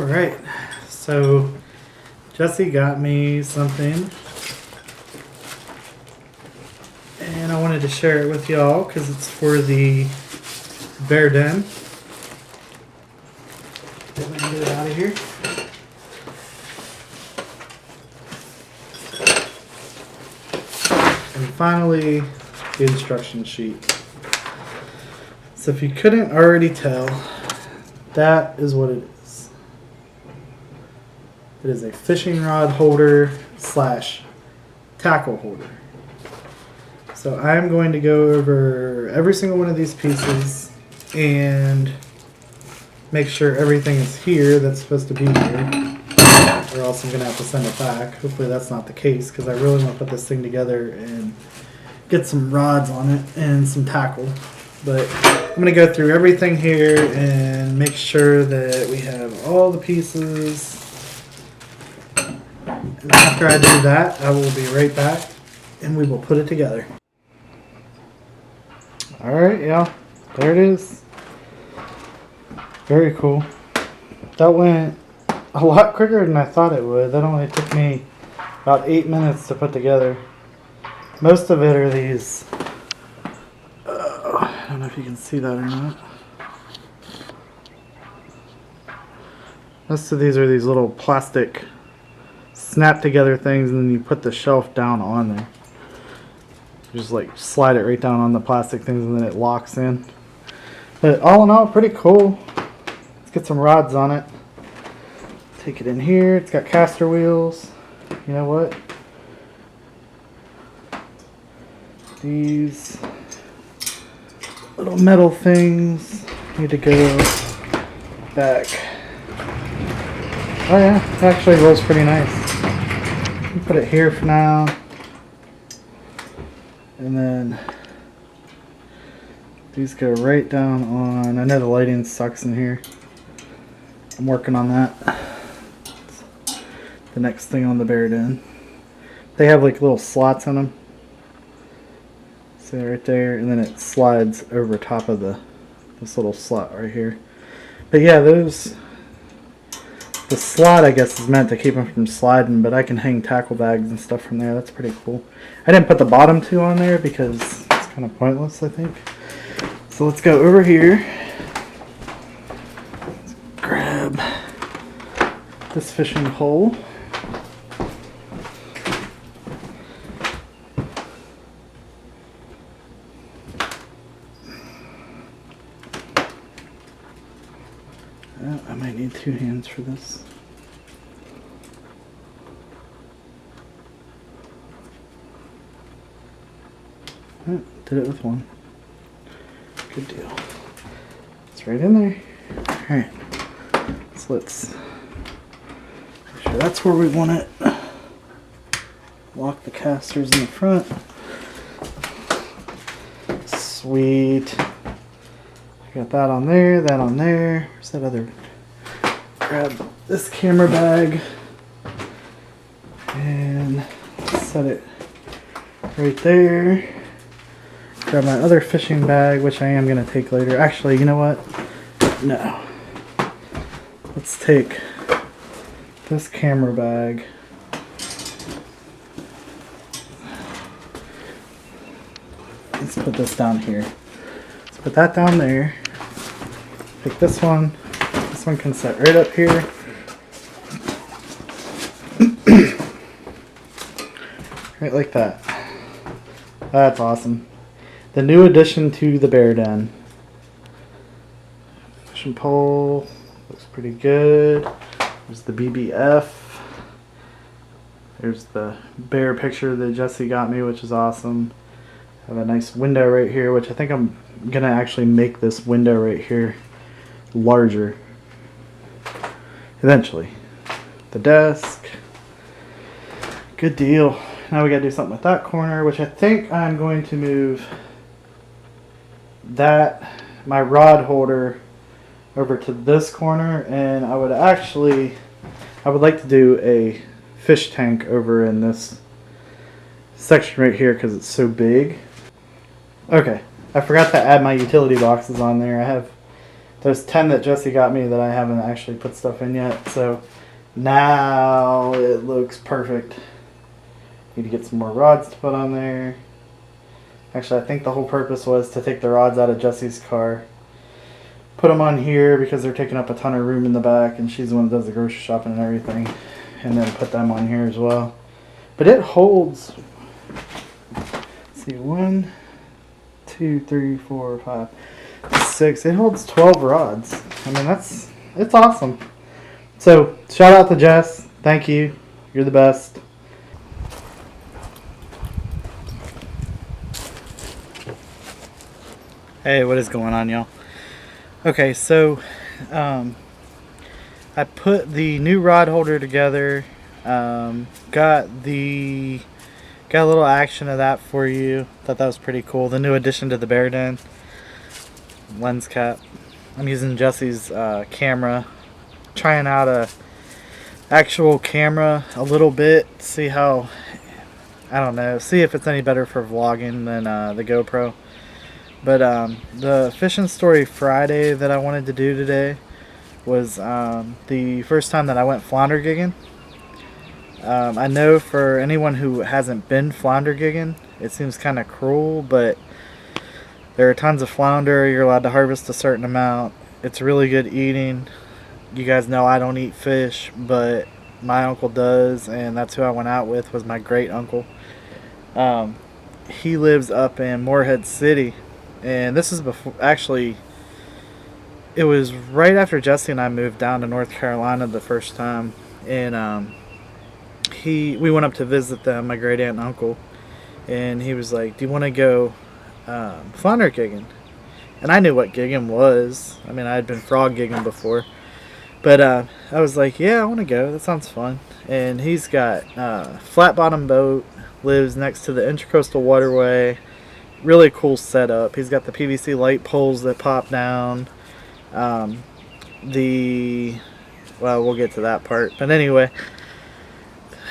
Alright, so Jesse got me something and I wanted to share it with y'all because it's for the bear den. Let me get it out of here. And finally, the instruction sheet. So if you couldn't already tell, that is what it is. It is a fishing rod holder slash tackle holder. So I'm going to go over every single one of these pieces and make sure everything is here that's supposed to be here, or else I'm going to have to send it back. Hopefully that's not the case because I really want to put this thing together and get some rods on it and some tackle. But I'm going to go through everything here and make sure that we have all the pieces. And after I do that, I will be right back and we will put it together. Alright, yeah, there it is. Very cool. That went a lot quicker than I thought it would. That only took me about 8 minutes to put together. Most of it are these, I don't know if you can see that or not. Most of these are these little plastic snap together things, and then you put the shelf down on there. You just like slide it right down on the plastic things and then it locks in. But all in all, pretty cool. Let's get some rods on it. Take it in here. It's got caster wheels. You know what? These little metal things need to go back. Oh yeah, it actually rolls pretty nice. Put it here for now. And then these go right down on, I know the lighting sucks in here. I'm working on that. The next thing on the bear den. They have like little slots in them. See right there, and then it slides over top of this little slot right here. But yeah, the slot I guess is meant to keep them from sliding, but I can hang tackle bags and stuff from there. That's pretty cool. I didn't put the bottom two on there because it's kind of pointless, I think. So let's go over here. Let's grab this fishing pole. I might need 2 hands for this. Did it with 1. Good deal. It's right in there. Alright. So let's make sure that's where we want it. Lock the casters in the front. Sweet. Got that on there, that on there. Where's that other? Grab this camera bag and set it right there. Grab my other fishing bag, which I am going to take later. Actually, you know what? No. Let's take this camera bag. Let's put this down here. Let's put that down there. Pick this one. This one can sit right up here. Right like that. That's awesome. The new addition to the bear den. Fishing pole. Looks pretty good. There's the BBF. There's the bear picture that Jesse got me, which is awesome. I have a nice window right here, which I think I'm going to actually make this window right here larger eventually. The desk. Good deal. Now we got to do something with that corner, which I think I'm going to move my rod holder over to this corner, and I would like to do a fish tank over in this section right here because it's so big. Okay, I forgot to add my utility boxes on there. I have There's 10 that Jesse got me that I haven't actually put stuff in yet. So now it looks perfect. Need to get some more rods to put on there. Actually, I think the whole purpose was to take the rods out of Jesse's car, put them on here because they're taking up a ton of room in the back, and she's the one that does the grocery shopping and everything, and then put them on here as well. But it holds, let's see, 1, 2, 3, 4, 5, 6. It holds 12 rods. I mean, it's awesome. So shout out to Jess. Thank you. You're the best. Hey, what is going on, y'all? Okay, so I put the new rod holder together. Got a little action of that for you. Thought that was pretty cool. The new addition to the Bear Den lens cap. I'm using Jesse's camera, trying out a actual camera a little bit. See how, I don't know, see if it's any better for vlogging than the GoPro. But the Fishing Story Friday that I wanted to do today was the first time that I went flounder gigging. I know for anyone who hasn't been flounder gigging, it seems kind of cruel, but there are tons of flounder. You're allowed to harvest a certain amount. It's really good eating. You guys know I don't eat fish, but my uncle does, and that's who I went out with, was my great uncle. He lives up in Morehead City, and this is before, actually, it was right after Jesse and I moved down to North Carolina the first time, and we went up to visit them, my great aunt and uncle, and he was like, do you want to go flounder gigging? And I knew what gigging was. I mean, I had been frog gigging before, but I was like, yeah, I want to go. That sounds fun. And he's got flat bottom boat, lives next to the Intracoastal Waterway. Really cool setup. He's got the PVC light poles that pop down. Well, we'll get to that part. But anyway,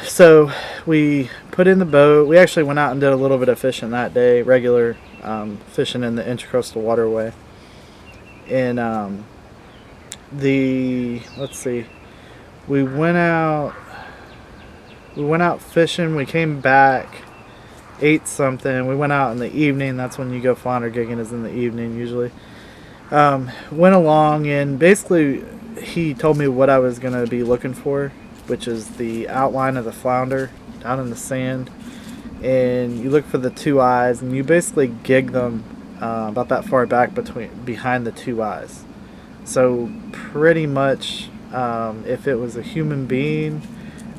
so we put in the boat. We actually went out and did a little bit of fishing that day, regular fishing in the Intracoastal Waterway. And let's see, we went out fishing. We came back, ate something. We went out in the evening. That's when you go flounder gigging, is in the evening usually. Went along, and basically he told me what I was going to be looking for, which is the outline of the flounder down in the sand. And you look for the two eyes, and you basically gig them about that far back behind the two eyes. So pretty much if it was a human being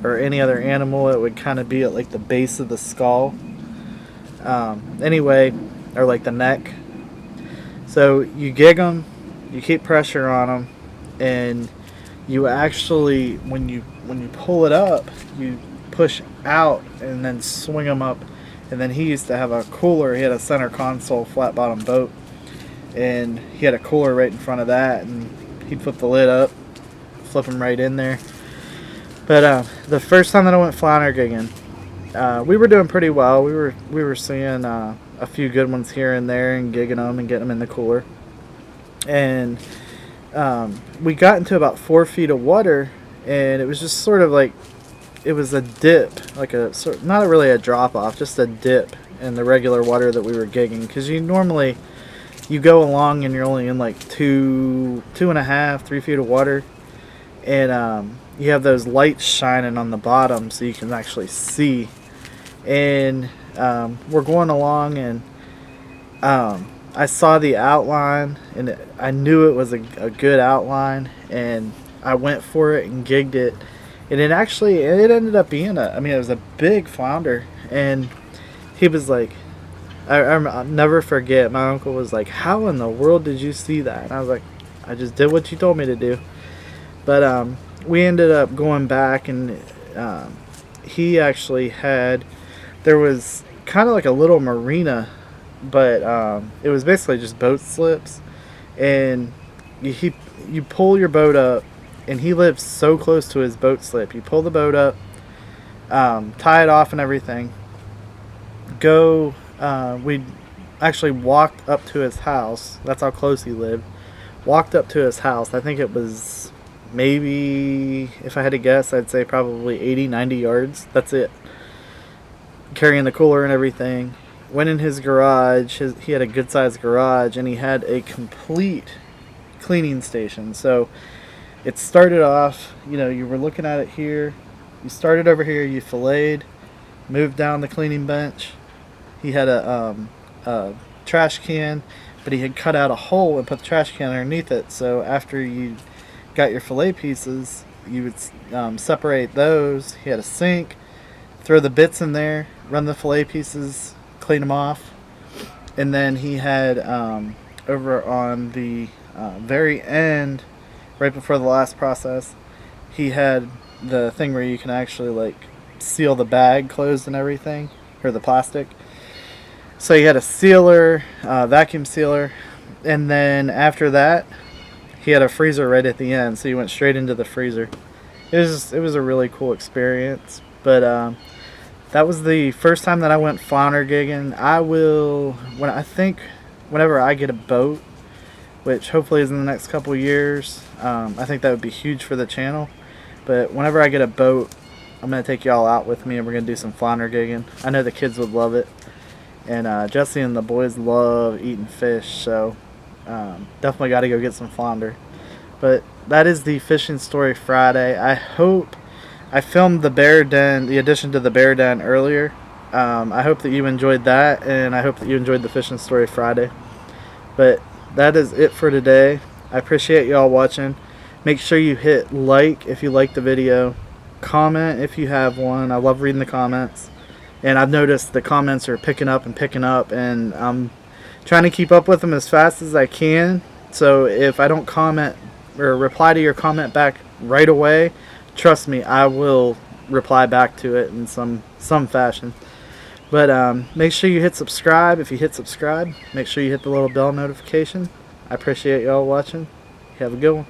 or any other animal, it would kind of be at like the base of the skull. Anyway, or like the neck. So you gig them, you keep pressure on them, and you actually, when you pull it up, you push out and then swing them up. And then he used to have a cooler. He had a center console flat bottom boat, and he had a cooler right in front of that, and he'd flip the lid up, flip them right in there. But the first time that I went flounder gigging, we were doing pretty well. We were seeing a few good ones here and there, and gigging them and getting them in the cooler. And we got into about 4 feet of water, and it was just sort of like, it was a dip, like not really a drop off, just a dip in the regular water that we were gigging. Because you go along and you're only in like 2.5, 3 feet of water, and you have those lights shining on the bottom so you can actually see. And we're going along, and I saw the outline, and I knew it was a good outline, and I went for it and gigged it. And it ended up being it was a big flounder. And he was like, I'll never forget, my uncle was like, how in the world did you see that? And I was like, I just did what you told me to do. But we ended up going back, and he actually there was kind of like a little marina, but it was basically just boat slips. And you pull your boat up, and he lives so close to his boat slip. You pull the boat up, tie it off and everything. We actually walked up to his house. That's how close he lived. walked up to his house. I think it was maybe, if I had to guess, I'd say probably 80, 90 yards. That's it. Carrying the cooler and everything. Went in his garage. He had a good sized garage, and he had a complete cleaning station. So it started off, you were looking at it here. You started over here, you filleted, moved down the cleaning bench. He had a trash can, but he had cut out a hole and put the trash can underneath it. So after you got your fillet pieces, you would separate those. He had a sink, throw the bits in there, run the fillet pieces, clean them off. And then he had over on the very end, right before the last process, he had the thing where you can actually like seal the bag closed and everything, or the plastic. So he had a sealer, vacuum sealer, and then after that he had a freezer right at the end, so you went straight into the freezer. It was a really cool experience. But that was the first time that I went flounder gigging. Whenever I get a boat, which hopefully is in the next couple years, I think that would be huge for the channel. But whenever I get a boat, I'm going to take y'all out with me, and we're going to do some flounder gigging. I know the kids would love it. And Jesse and the boys love eating fish, so definitely got to go get some flounder. But that is the Fishing Story Friday. I hope I filmed the bear den, the addition to the bear den earlier. I hope that you enjoyed that, and I hope that you enjoyed the Fishing Story Friday. But that is it for today. I appreciate y'all watching. Make sure you hit like if you like the video. Comment if you have one. I love reading the comments. And I've noticed the comments are picking up, and I'm trying to keep up with them as fast as I can. So if I don't comment or reply to your comment back right away, trust me, I will reply back to it in some fashion. But make sure you hit subscribe. If you hit subscribe, make sure you hit the little bell notification. I appreciate y'all watching. Have a good one.